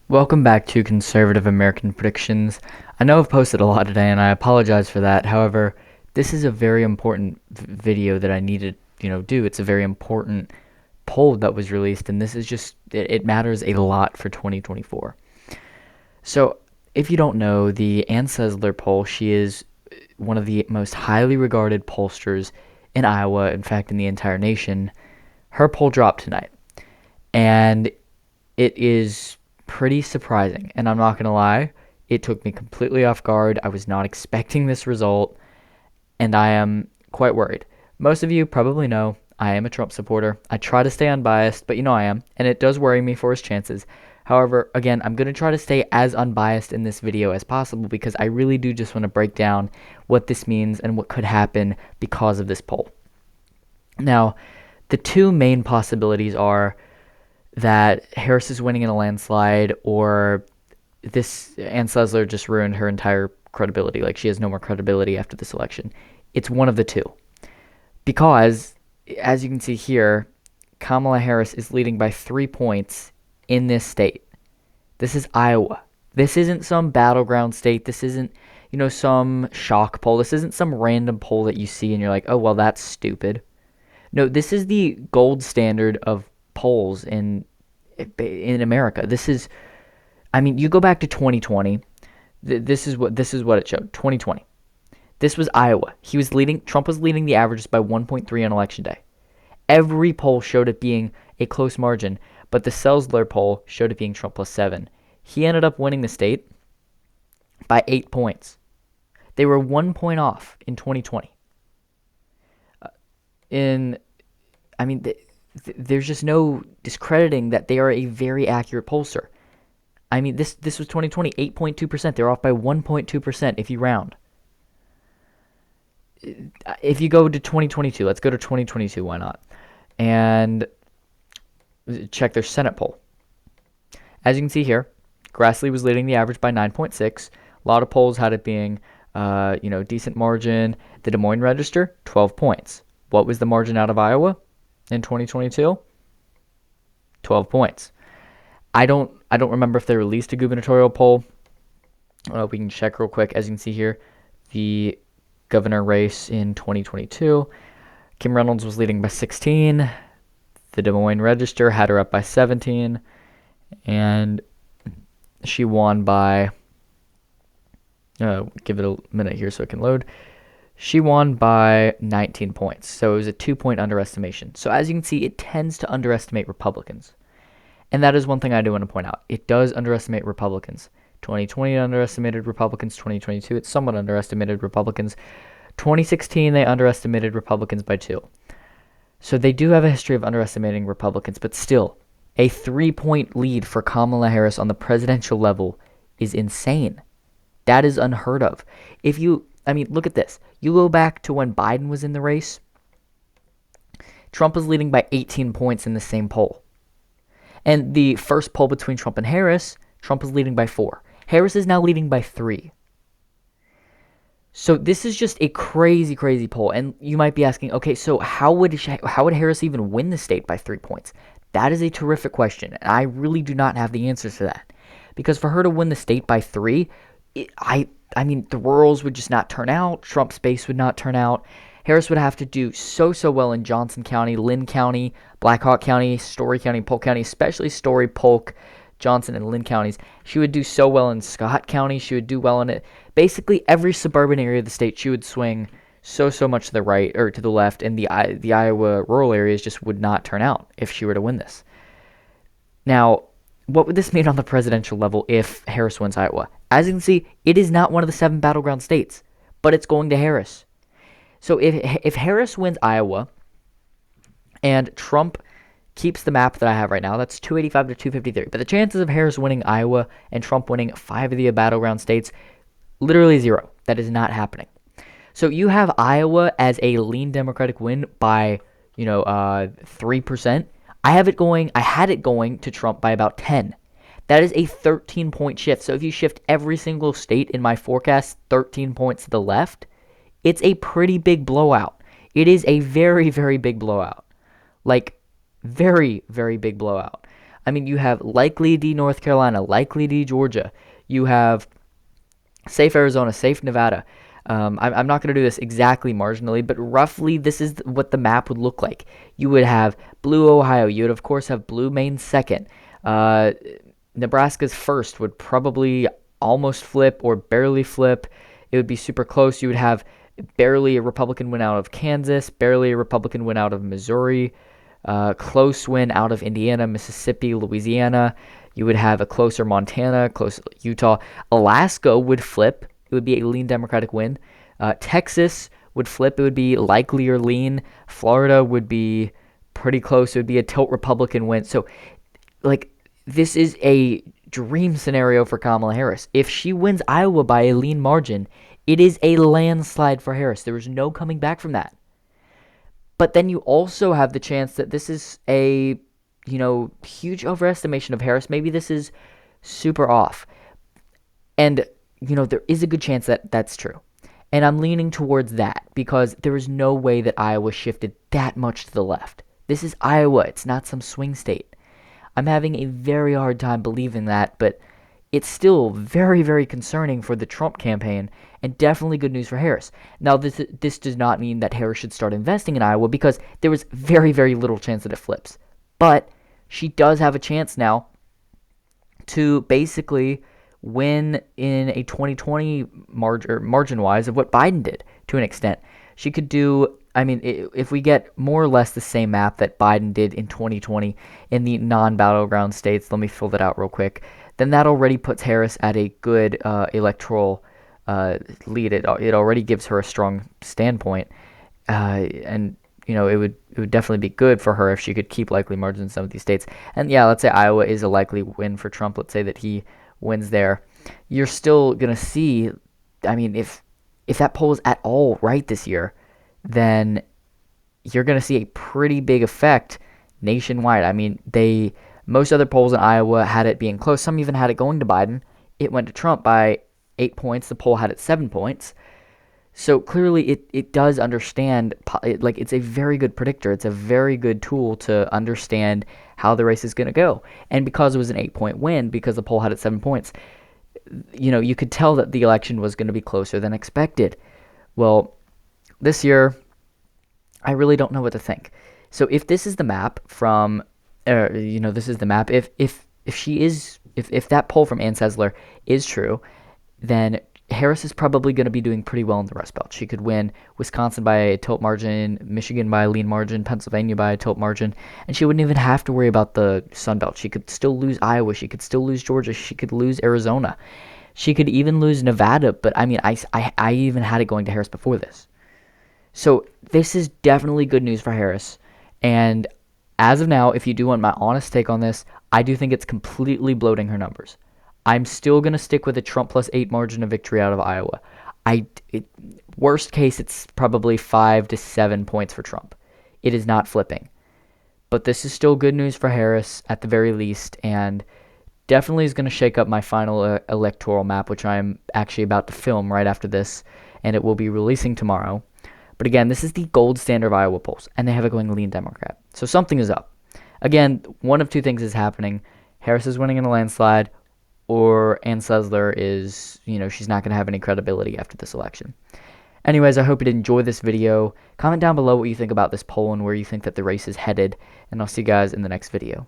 Welcome back to Conservative American Predictions. I know I've posted a lot today and I apologize for that. However, this is a very important video that I needed, do. It's a very important poll that was released and this is just it matters a lot for 2024. So, if you don't know, the Ann Sesler poll, she is one of the most highly regarded pollsters in Iowa, in fact in the entire nation. Her poll dropped tonight. And it is pretty surprising. And I'm not going to lie, it took me completely off guard. I was not expecting this result, and I am quite worried. Most of you probably know I am a Trump supporter. I try to stay unbiased, but I am, and it does worry me for his chances. However, again, I'm going to try to stay as unbiased in this video as possible because I really do just want to break down what this means and what could happen because of this poll. Now, the two main possibilities are that Harris is winning in a landslide, or this Ann Sesler just ruined her entire credibility. Like, she has no more credibility after this election. It's one of the two. Because, as you can see here, Kamala Harris is leading by 3 points in this state. This is Iowa. This isn't some battleground state. This isn't, some shock poll. This isn't some random poll that you see and you're like, oh, well, that's stupid. No, this is the gold standard of polls in America. This is, you go back to 2020. This is what it showed. 2020. This was Iowa. Trump was leading the averages by 1.3 on election day. Every poll showed it being a close margin, but the Sesler poll showed it being Trump plus 7. He ended up winning the state by 8 points. They were 1 point off in 2020. There's just no discrediting that they are a very accurate pollster. This was 2020, 8.2%. They're off by 1.2% if you round. If you go to 2022, let's go to 2022, why not? And check their Senate poll. As you can see here, Grassley was leading the average by 9.6. A lot of polls had it being, decent margin. The Des Moines Register, 12 points. What was the margin out of Iowa in 2022? 12 points. I don't remember if they released a gubernatorial poll. We can check real quick. As you can see here, the governor race in 2022, Kim Reynolds was leading by 16. The Des Moines Register had her up by 17, and she won by. Give it a minute here so it can load. She won by 19 points, so it was a 2-point underestimation. So as you can see, it tends to underestimate Republicans. And that is one thing I do want to point out. It does underestimate Republicans. 2020 underestimated Republicans. 2022, it somewhat underestimated Republicans. 2016, they underestimated Republicans by 2. So they do have a history of underestimating Republicans, but still, a 3-point lead for Kamala Harris on the presidential level is insane. That is unheard of. Look at this. You go back to when Biden was in the race. Trump was leading by 18 points in the same poll. And the first poll between Trump and Harris, Trump was leading by 4. Harris is now leading by 3. So this is just a crazy, crazy poll. And you might be asking, okay, so how would Harris even win the state by 3 points? That is a terrific question. And I really do not have the answers to that. Because for her to win the state by 3, the rurals would just not turn out. Trump's base would not turn out. Harris would have to do so well in Johnson County, Lynn County, Black Hawk County, Story County, Polk County, especially Story, Polk, Johnson, and Lynn counties. She would do so well in Scott County. She would do well in it. Basically, every suburban area of the state, she would swing so much to the right or to the left, and the Iowa rural areas just would not turn out if she were to win this. Now, what would this mean on the presidential level if Harris wins Iowa? As you can see, it is not one of the 7 battleground states, but it's going to Harris. So if Harris wins Iowa and Trump keeps the map that I have right now, that's 285 to 253. But the chances of Harris winning Iowa and Trump winning 5 of the battleground states, literally 0. That is not happening. So you have Iowa as a lean Democratic win by, 3%. I had it going to Trump by about 10. That is a 13-point shift. So if you shift every single state in my forecast 13 points to the left, it's a pretty big blowout. It is a very, very big blowout. Like, very, very big blowout. I mean, you have likely D North Carolina, likely D Georgia. You have safe Arizona, safe Nevada. I'm not going to do this exactly marginally, but roughly this is what the map would look like. You would have blue Ohio. You would, of course, have blue Maine second. Uh, Nebraska's first would probably almost flip or barely flip. It would be super close. You would have barely a Republican win out of Kansas, barely a Republican win out of Missouri, close win out of Indiana, Mississippi, Louisiana. You would have a closer Montana, close Utah. Alaska would flip. It would be a lean Democratic win. Texas would flip. It would be likely or lean. Florida would be pretty close. It would be a tilt Republican win. So, like, this is a dream scenario for Kamala Harris. If she wins Iowa by a lean margin, it is a landslide for Harris. There is no coming back from that. But then you also have the chance that this is a, huge overestimation of Harris. Maybe this is super off. And, there is a good chance that that's true. And I'm leaning towards that because there is no way that Iowa shifted that much to the left. This is Iowa. It's not some swing state. I'm having a very hard time believing that, but it's still very, very concerning for the Trump campaign and definitely good news for Harris. Now, this does not mean that Harris should start investing in Iowa because there was very, very little chance that it flips. But she does have a chance now to basically win in a 2020 margin-wise of what Biden did to an extent. She could do, I mean, if we get more or less the same map that Biden did in 2020 in the non-battleground states, let me fill that out real quick, then that already puts Harris at a good electoral lead. It already gives her a strong standpoint, and it would definitely be good for her if she could keep likely margins in some of these states. And yeah, let's say Iowa is a likely win for Trump. Let's say that he wins there. You're still gonna see. I mean, if that poll is at all right this year, then you're gonna see a pretty big effect nationwide. I mean, most other polls in Iowa had it being close. Some even had it going to Biden. It went to Trump by 8 points. The poll had it 7 points. So clearly it does understand, like it's a very good predictor. It's a very good tool to understand how the race is going to go. And because it was an 8-point win, because the poll had it 7 points, you could tell that the election was going to be closer than expected. Well, this year, I really don't know what to think. So if this is the map from, this is the map. If that poll from Ann Sesler is true, then Harris is probably going to be doing pretty well in the Rust Belt. She could win Wisconsin by a tilt margin, Michigan by a lean margin, Pennsylvania by a tilt margin, and she wouldn't even have to worry about the Sun Belt. She could still lose Iowa. She could still lose Georgia. She could lose Arizona. She could even lose Nevada. But I mean, I even had it going to Harris before this. So this is definitely good news for Harris. And as of now, if you do want my honest take on this, I do think it's completely bloating her numbers. I'm still going to stick with a Trump plus 8 margin of victory out of Iowa. Worst case, it's probably 5 to 7 points for Trump. It is not flipping. But this is still good news for Harris at the very least, and definitely is going to shake up my final electoral map, which I'm actually about to film right after this, and it will be releasing tomorrow. But again, this is the gold standard of Iowa polls, and they have it going lean Democrat. So something is up. Again, one of two things is happening. Harris is winning in a landslide, or Ann Sesler is, she's not going to have any credibility after this election. Anyways, I hope you did enjoy this video. Comment down below what you think about this poll and where you think that the race is headed, and I'll see you guys in the next video.